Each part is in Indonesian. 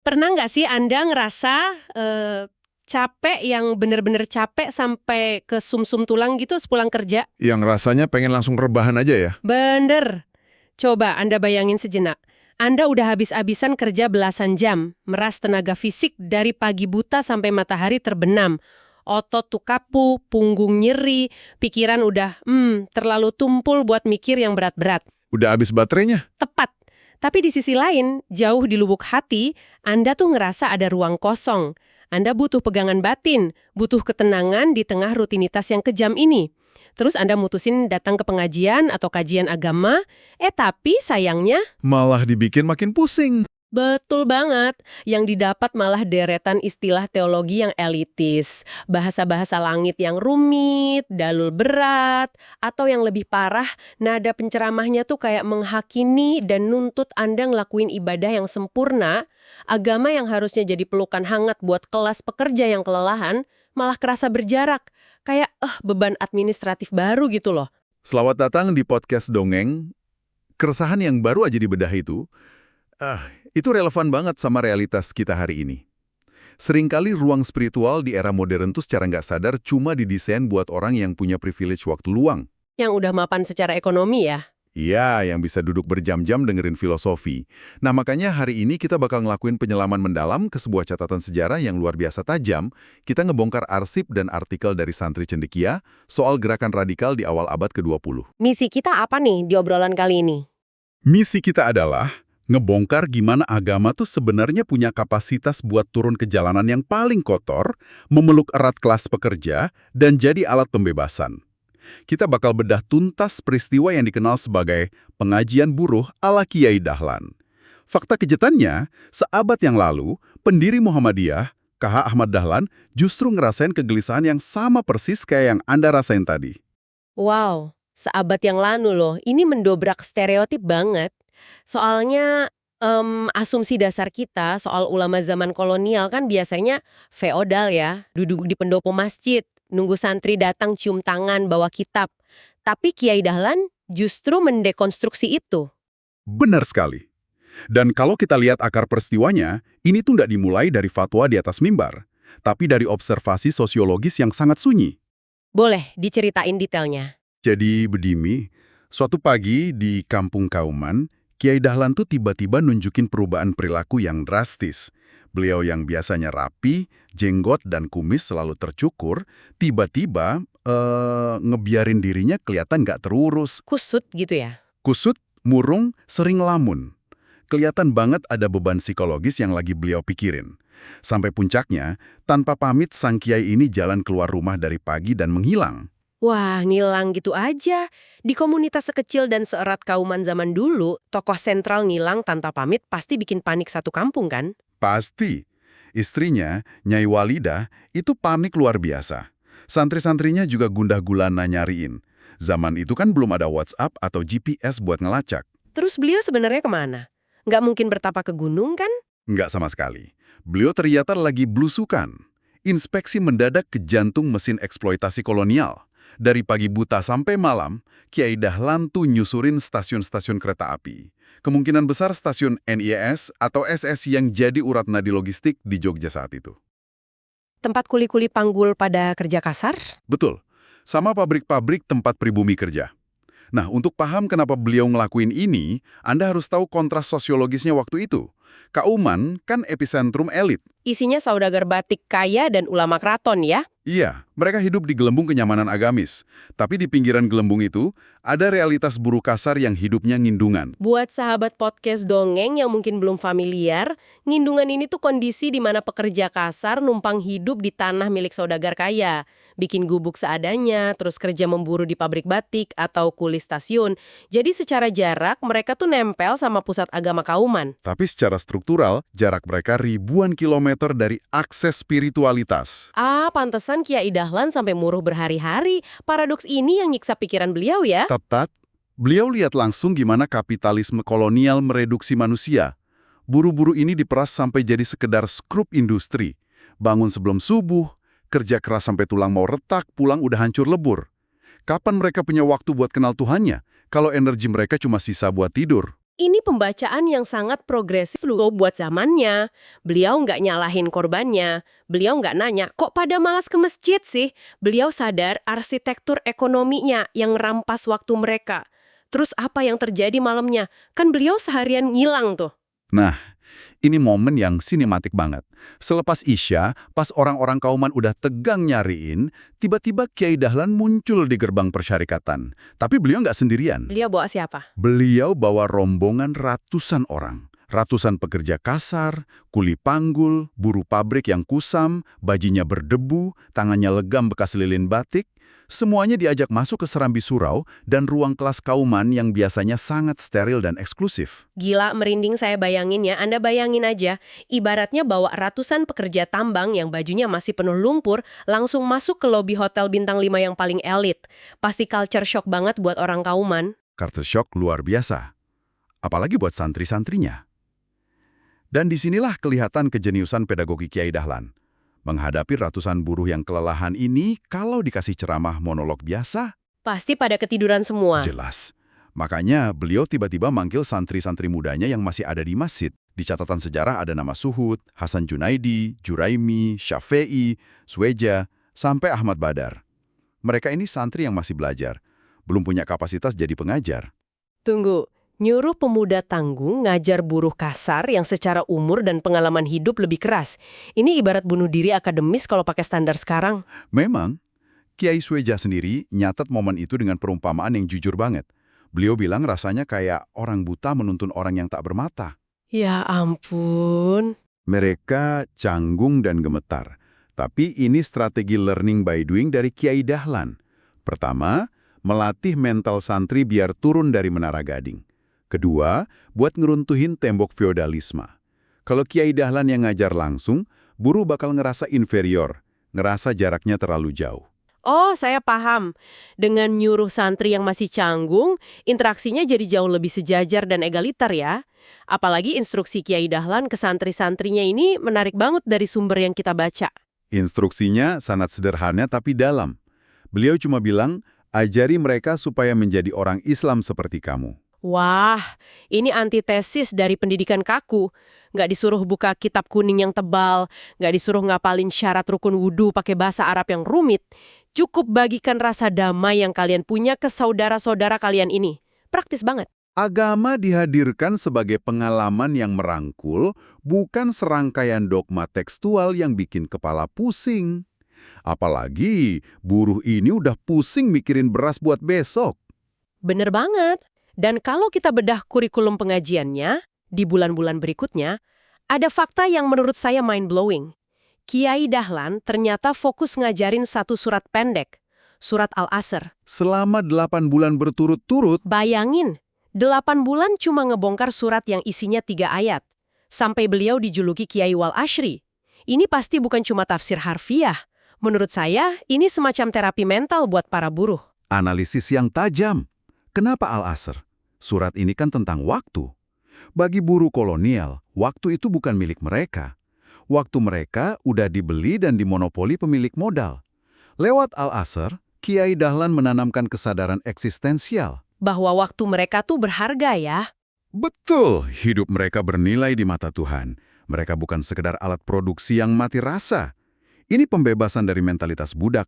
Pernah nggak sih Anda ngerasa capek yang bener-bener capek sampai ke sumsum tulang gitu sepulang kerja? Yang rasanya pengen langsung rebahan aja ya? Bener. Coba Anda bayangin sejenak. Anda udah habis-habisan kerja belasan jam, meras tenaga fisik dari pagi buta sampai matahari terbenam. Otot tuh kaku, punggung nyeri, pikiran udah terlalu tumpul buat mikir yang berat-berat. Udah habis baterainya? Tepat. Tapi di sisi lain, jauh di lubuk hati, Anda tuh ngerasa ada ruang kosong. Anda butuh pegangan batin, butuh ketenangan di tengah rutinitas yang kejam ini. Terus Anda mutusin datang ke pengajian atau kajian agama, tapi sayangnya, Malah dibikin makin pusing. betul banget, yang didapat malah deretan istilah teologi yang elitis, bahasa-bahasa langit yang rumit, dalil berat, atau yang lebih parah, nada penceramahnya tuh kayak menghakimi dan nuntut Anda ngelakuin ibadah yang sempurna, agama yang harusnya jadi pelukan hangat buat kelas pekerja yang kelelahan, malah kerasa berjarak, kayak beban administratif baru gitu loh. Selamat datang di podcast Dongeng. Keresahan yang baru aja dibedah itu relevan banget sama realitas kita hari ini. Seringkali ruang spiritual di era modern tuh secara nggak sadar cuma didesain buat orang yang punya privilege waktu luang. Yang udah mapan secara ekonomi ya. Iya, yang bisa duduk berjam-jam dengerin filosofi. Nah, makanya hari ini kita bakal ngelakuin penyelaman mendalam ke sebuah catatan sejarah yang luar biasa tajam. Kita ngebongkar arsip dan artikel dari santri cendekia soal gerakan radikal di awal abad ke-20. Misi kita apa nih di obrolan kali ini? Misi kita adalah ngebongkar gimana agama tuh sebenarnya punya kapasitas buat turun ke jalanan yang paling kotor, memeluk erat kelas pekerja, dan jadi alat pembebasan. Kita bakal bedah tuntas peristiwa yang dikenal sebagai pengajian buruh ala Kiai Dahlan. Fakta kejutannya, seabad yang lalu, pendiri Muhammadiyah, KH Ahmad Dahlan, justru ngerasain kegelisahan yang sama persis kayak yang Anda rasain tadi. Wow, seabad yang lalu loh, ini mendobrak stereotip banget. Soalnya asumsi dasar kita soal ulama zaman kolonial kan biasanya feodal ya, duduk di pendopo masjid, nunggu santri datang cium tangan bawa kitab. Tapi Kiai Dahlan justru mendekonstruksi itu. Benar sekali. Dan kalau kita lihat akar peristiwanya, ini tuh nggak dimulai dari fatwa di atas mimbar, tapi dari observasi sosiologis yang sangat sunyi. Boleh diceritain detailnya? Jadi begini, suatu pagi di Kampung Kauman, Kiai Dahlan tuh tiba-tiba nunjukin perubahan perilaku yang drastis. Beliau yang biasanya rapi, jenggot dan kumis selalu tercukur, tiba-tiba ngebiarin dirinya kelihatan nggak terurus. Kusut gitu ya? Kusut, murung, sering lamun. Kelihatan banget ada beban psikologis yang lagi beliau pikirin. Sampai puncaknya, tanpa pamit sang kiai ini jalan keluar rumah dari pagi dan menghilang. Wah, ngilang gitu aja. Di komunitas sekecil dan seerat Kauman zaman dulu, tokoh sentral ngilang tanpa pamit pasti bikin panik satu kampung kan? Pasti. Istrinya, Nyai Walidah, itu panik luar biasa. Santri-santrinya juga gundah gulana nyariin. Zaman itu kan belum ada WhatsApp atau GPS buat ngelacak. Terus beliau sebenarnya kemana? Nggak mungkin bertapa ke gunung kan? Nggak sama sekali. Beliau ternyata lagi blusukan. Inspeksi mendadak ke jantung mesin eksploitasi kolonial. Dari pagi buta sampai malam, Kiai Dahlan tuh nyusurin stasiun-stasiun kereta api. Kemungkinan besar stasiun NIS atau SS yang jadi urat nadi logistik di Jogja saat itu. Tempat kuli-kuli panggul pada kerja kasar? Betul, sama pabrik-pabrik tempat pribumi kerja. Nah, untuk paham kenapa beliau ngelakuin ini, Anda harus tahu kontras sosiologisnya waktu itu. Kauman kan epicentrum elit. Isinya saudagar batik kaya dan ulama keraton ya? Iya, mereka hidup di gelembung kenyamanan agamis. Tapi di pinggiran gelembung itu, ada realitas buruh kasar yang hidupnya ngindungan. Buat sahabat podcast dongeng yang mungkin belum familiar, ngindungan ini tuh kondisi di mana pekerja kasar numpang hidup di tanah milik saudagar kaya. Bikin gubuk seadanya, terus kerja memburu di pabrik batik atau kuli stasiun. Jadi secara jarak, mereka tuh nempel sama pusat agama Kauman. Tapi secara struktural, jarak mereka ribuan kilometer dari akses spiritualitas. Pantesan Kiai Dahlan sampai muruh berhari-hari. Paradoks ini yang nyiksa pikiran beliau ya. Tepat, beliau lihat langsung gimana kapitalisme kolonial mereduksi manusia. Buru-buru ini diperas sampai jadi sekedar skrup industri. Bangun sebelum subuh, kerja keras sampai tulang mau retak, pulang udah hancur lebur. Kapan mereka punya waktu buat kenal Tuhannya, kalau energi mereka cuma sisa buat tidur? Ini pembacaan yang sangat progresif loh buat zamannya. Beliau nggak nyalahin korbannya. Beliau nggak nanya, kok pada malas ke masjid sih? Beliau sadar arsitektur ekonominya yang merampas waktu mereka. Terus apa yang terjadi malamnya? Kan beliau seharian ngilang tuh. Nah, ini momen yang sinematik banget. Selepas Isya, pas orang-orang Kauman udah tegang nyariin, tiba-tiba Kiai Dahlan muncul di gerbang persyarikatan. Tapi beliau nggak sendirian. Beliau bawa siapa? Beliau bawa rombongan ratusan orang. Ratusan pekerja kasar, kuli panggul, buruh pabrik yang kusam, bajunya berdebu, tangannya legam bekas lilin batik. Semuanya diajak masuk ke serambi surau dan ruang kelas Kauman yang biasanya sangat steril dan eksklusif. Gila, merinding saya bayangin ya. Anda bayangin aja, ibaratnya bawa ratusan pekerja tambang yang bajunya masih penuh lumpur, langsung masuk ke lobi hotel bintang 5 yang paling elit. Pasti culture shock banget buat orang Kauman. Culture shock luar biasa. Apalagi buat santri-santrinya. Dan disinilah kelihatan kejeniusan pedagogi Kiai Dahlan. Menghadapi ratusan buruh yang kelelahan ini, kalau dikasih ceramah monolog biasa, Pasti pada ketiduran semua. jelas. Makanya beliau tiba-tiba manggil santri-santri mudanya yang masih ada di masjid. Di catatan sejarah ada nama Suhud, Hasan Junaidi, Juraimi, Syafi'i, Sueja, sampai Ahmad Badar. Mereka ini santri yang masih belajar, belum punya kapasitas jadi pengajar. Tunggu, nyuruh pemuda tanggung ngajar buruh kasar yang secara umur dan pengalaman hidup lebih keras. Ini ibarat bunuh diri akademis kalau pakai standar sekarang. Memang, Kiai Sueja sendiri nyatat momen itu dengan perumpamaan yang jujur banget. Beliau bilang rasanya kayak orang buta menuntun orang yang tak bermata. Ya ampun. Mereka canggung dan gemetar. Tapi ini strategi learning by doing dari Kiai Dahlan. Pertama, melatih mental santri biar turun dari menara gading. Kedua, buat ngeruntuhin tembok feodalisme. Kalau Kiai Dahlan yang ngajar langsung, buruh bakal ngerasa inferior, ngerasa jaraknya terlalu jauh. Oh, saya paham. Dengan nyuruh santri yang masih canggung, interaksinya jadi jauh lebih sejajar dan egaliter ya. Apalagi instruksi Kiai Dahlan ke santri-santrinya ini menarik banget dari sumber yang kita baca. Instruksinya sangat sederhana tapi dalam. Beliau cuma bilang, ajari mereka supaya menjadi orang Islam seperti kamu. Wah, ini antitesis dari pendidikan kaku. Nggak disuruh buka kitab kuning yang tebal, nggak disuruh ngapalin syarat rukun wudhu pakai bahasa Arab yang rumit. Cukup bagikan rasa damai yang kalian punya ke saudara-saudara kalian ini. Praktis banget. Agama dihadirkan sebagai pengalaman yang merangkul, bukan serangkaian dogma tekstual yang bikin kepala pusing. Apalagi, buruh ini udah pusing mikirin beras buat besok. Bener banget. Dan kalau kita bedah kurikulum pengajiannya, di bulan-bulan berikutnya, ada fakta yang menurut saya mind-blowing. Kiai Dahlan ternyata fokus ngajarin satu surat pendek, surat Al-Asr. Selama 8 bulan berturut-turut, Bayangin, 8 bulan cuma ngebongkar surat yang isinya 3 ayat. Sampai beliau dijuluki Kiai Wal Ashri. Ini pasti bukan cuma tafsir harfiah. Menurut saya, ini semacam terapi mental buat para buruh. analisis yang tajam. Kenapa Al-Asr? Surat ini kan tentang waktu. Bagi buruh kolonial, waktu itu bukan milik mereka. Waktu mereka udah dibeli dan dimonopoli pemilik modal. Lewat Al-Asr, Kiai Dahlan menanamkan kesadaran eksistensial. Bahwa waktu mereka tuh berharga ya. Betul, hidup mereka bernilai di mata Tuhan. Mereka bukan sekedar alat produksi yang mati rasa. Ini pembebasan dari mentalitas budak.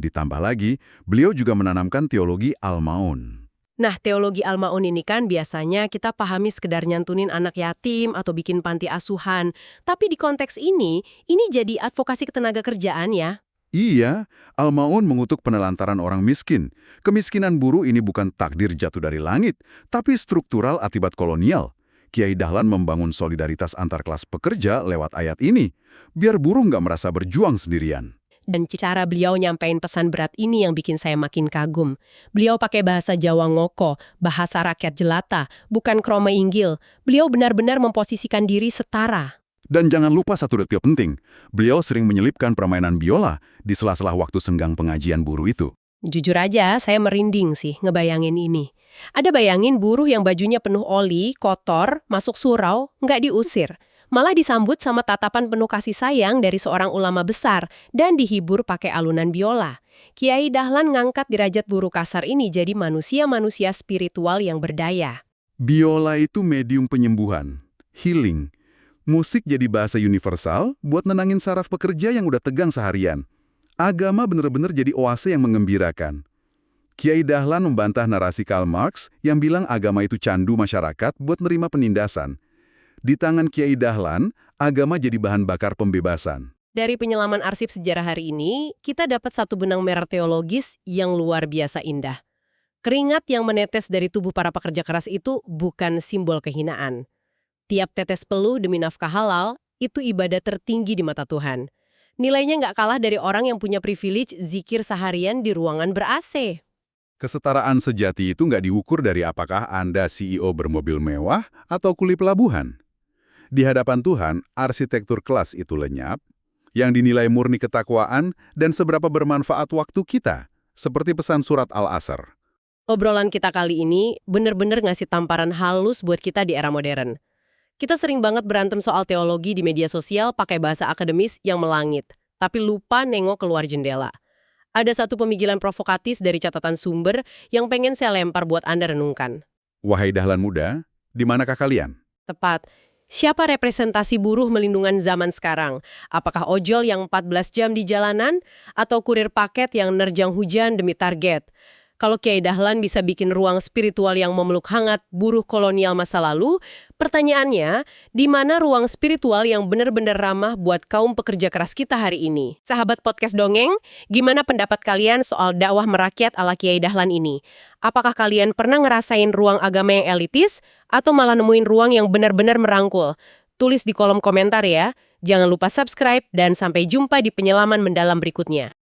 Ditambah lagi, beliau juga menanamkan teologi Al-Maun. Nah, teologi Al-Maun ini kan biasanya kita pahami sekedar nyantunin anak yatim atau bikin panti asuhan. Tapi di konteks ini jadi advokasi ketenaga kerjaan ya. Iya, Al-Maun mengutuk penelantaran orang miskin. Kemiskinan buruh ini bukan takdir jatuh dari langit, tapi struktural akibat kolonial. Kiai Dahlan membangun solidaritas antar kelas pekerja lewat ayat ini, biar buruh nggak merasa berjuang sendirian. Dan cara beliau nyampein pesan berat ini yang bikin saya makin kagum. Beliau pakai bahasa Jawa ngoko, bahasa rakyat jelata, bukan kroma inggil. Beliau benar-benar memposisikan diri setara. Dan jangan lupa satu detil penting, beliau sering menyelipkan permainan biola di sela-sela waktu senggang pengajian buruh itu. Jujur aja, saya merinding sih ngebayangin ini. Ada bayangin buruh yang bajunya penuh oli, kotor, masuk surau, nggak diusir. Malah disambut sama tatapan penuh kasih sayang dari seorang ulama besar dan dihibur pakai alunan biola. Kiai Dahlan ngangkat derajat buruh kasar ini jadi manusia-manusia spiritual yang berdaya. Biola itu medium penyembuhan, healing. Musik jadi bahasa universal buat nenangin saraf pekerja yang udah tegang seharian. Agama bener-bener jadi oase yang mengembirakan. Kiai Dahlan membantah narasi Karl Marx yang bilang agama itu candu masyarakat buat nerima penindasan. Di tangan Kiai Dahlan, agama jadi bahan bakar pembebasan. Dari penyelaman arsip sejarah hari ini, kita dapat satu benang merah teologis yang luar biasa indah. Keringat yang menetes dari tubuh para pekerja keras itu bukan simbol kehinaan. Tiap tetes peluh demi nafkah halal, itu ibadah tertinggi di mata Tuhan. Nilainya nggak kalah dari orang yang punya privilege zikir seharian di ruangan ber-AC. Kesetaraan sejati itu nggak diukur dari apakah Anda CEO bermobil mewah atau kuli pelabuhan. Di hadapan Tuhan, arsitektur kelas itu lenyap, yang dinilai murni ketakwaan dan seberapa bermanfaat waktu kita, seperti pesan surat Al-Asr. Obrolan kita kali ini bener-bener ngasih tamparan halus buat kita di era modern. Kita sering banget berantem soal teologi di media sosial pakai bahasa akademis yang melangit, tapi lupa nengok keluar jendela. Ada satu pemikiran provokatif dari catatan sumber yang pengen saya lempar buat Anda renungkan. Wahai Dahlan muda, di manakah kalian? Tepat. Siapa representasi buruh melindungan zaman sekarang? Apakah ojol yang 14 jam di jalanan? Atau kurir paket yang nerjang hujan demi target? Kalau Kiai Dahlan bisa bikin ruang spiritual yang memeluk hangat buruh kolonial masa lalu, pertanyaannya, di mana ruang spiritual yang benar-benar ramah buat kaum pekerja keras kita hari ini? Sahabat podcast Dongeng, gimana pendapat kalian soal dakwah merakyat ala Kiai Dahlan ini? Apakah kalian pernah ngerasain ruang agama yang elitis, atau malah nemuin ruang yang benar-benar merangkul? Tulis di kolom komentar ya. Jangan lupa subscribe, dan sampai jumpa di penyelaman mendalam berikutnya.